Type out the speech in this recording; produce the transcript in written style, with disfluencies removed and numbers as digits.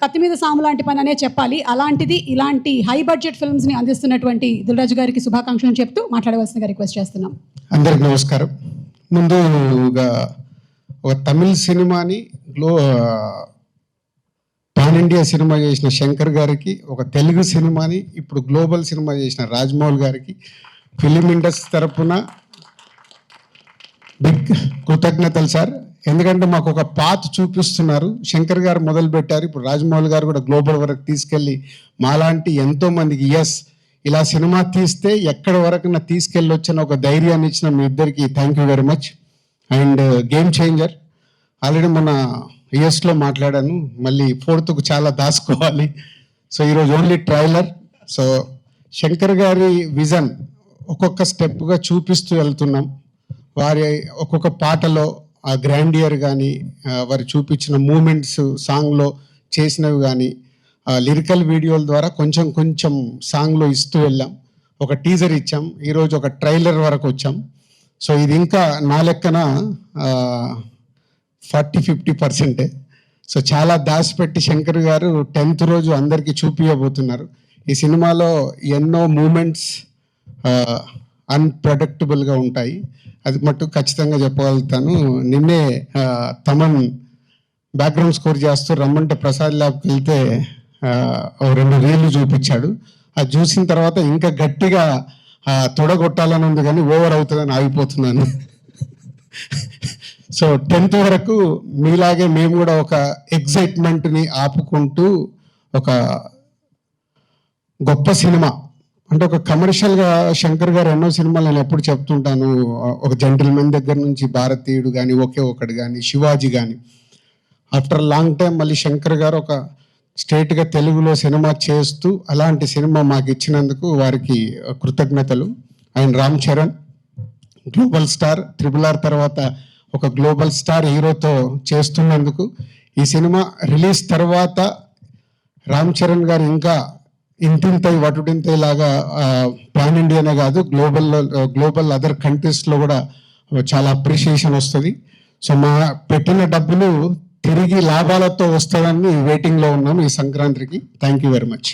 కత్తి మీద సాము లాంటి పని అనే చెప్పాలి. అలాంటిది ఇలాంటి హై బడ్జెట్ ఫిల్మ్స్ని అందిస్తున్నటువంటి దిల్ రాజు గారికి శుభాకాంక్షలు చెప్తూ మాట్లాడవలసిందిగా రిక్వెస్ట్ చేస్తున్నాం. అందరికి నమస్కారం. ముందుగా ఒక తమిళ సినిమాని పాన్ ఇండియా సినిమా చేసిన శంకర్ గారికి, ఒక తెలుగు సినిమాని ఇప్పుడు గ్లోబల్ సినిమా చేసిన రాజమౌళి గారికి ఫిలిం ఇండస్ట్రీ తరఫున బిగ్ కృతజ్ఞతలు సార్. ఎందుకంటే మాకు ఒక పాత్ చూపిస్తున్నారు. శంకర్ గారు మొదలు పెట్టారు, ఇప్పుడు రాజమౌళి గారు కూడా గ్లోబల్ వరకు తీసుకెళ్ళి మాలాంటి ఎంతోమందికి ఇలా సినిమా తీస్తే ఎక్కడి వరకు తీసుకెళ్ళి వచ్చిన ఒక ధైర్యాన్ని ఇచ్చిన మీ ఇద్దరికి thank you very much. And game changer already మన యూఎస్లో మాట్లాడాను, మళ్ళీ ఫోర్త్కు చాలా దాచుకోవాలి. సో ఈరోజు ఓన్లీ ట్రైలర్. సో శంకర్ గారి విజన్ ఒక్కొక్క స్టెప్గా చూపిస్తూ వెళ్తున్నాం. వారి ఒక్కొక్క పాటలో ఆ గ్రాండియర్ కానీ, వారు చూపించిన మూమెంట్స్ సాంగ్లో చేసినవి కానీ, లిరికల్ వీడియోల ద్వారా కొంచెం కొంచెం సాంగ్లో ఇస్తూ వెళ్ళాం. ఒక టీజర్ ఇచ్చాం, ఈరోజు ఒక ట్రైలర్ వరకు వచ్చాం. సో ఇది ఇంకా నా లెక్కన 40-50%. సో చాలా దాచిపెట్టి శంకర్ గారు 10th రోజు అందరికీ చూపించబోతున్నారు. ఈ సినిమాలో ఎన్నో మూమెంట్స్ అన్ప్రెడిక్టబుల్గా ఉంటాయి, అది మట్టు ఖచ్చితంగా చెప్పగలుగుతాను. నిన్నే తమన్ బ్యాక్గ్రౌండ్ స్కోర్ చేస్తూ రమ్మంటే ప్రసాద్ ల్యాబ్కి వెళ్తే 2 రీళ్లు చూపించాడు. అది చూసిన తర్వాత ఇంకా గట్టిగా తొడగొట్టాలని ఉంది, కానీ ఓవర్ అవుతుందని ఆగిపోతున్నాను. సో 10th వరకు మీలాగే మేము కూడా ఒక ఎగ్జైట్మెంట్ని ఆపుకుంటూ ఒక గొప్ప సినిమా అంటే ఒక కమర్షియల్గా శంకర్ గారు ఎన్నో సినిమాలు నేను ఎప్పుడు చెప్తుంటాను. ఒక జెంటిల్మెన్ దగ్గర నుంచి భారతీయుడు కానీ, ఒకే ఒకటి కానీ, శివాజీ కానీ, ఆఫ్టర్ లాంగ్ టైం మళ్ళీ శంకర్ గారు ఒక స్ట్రేట్గా తెలుగులో సినిమా చేస్తూ అలాంటి సినిమా మాకు ఇచ్చినందుకు వారికి కృతజ్ఞతలు. And Ram Charan global star, RRR తర్వాత ఒక గ్లోబల్ స్టార్ హీరోతో చేస్తున్నందుకు, ఈ సినిమా రిలీజ్ తర్వాత రామ్ చరణ్ గారు ఇంకా ఇంతింతై వటుడింతై లాగా పాన్ ఇండియానే కాదు గ్లోబల్ అదర్ కంట్రీస్లో కూడా చాలా అప్రిషియేషన్ వస్తుంది. సో మా పెట్టిన డబ్బులు తిరిగి లాభాలతో వస్తుందని వెయిటింగ్లో ఉన్నాము ఈ సంక్రాంతికి. Thank you very much.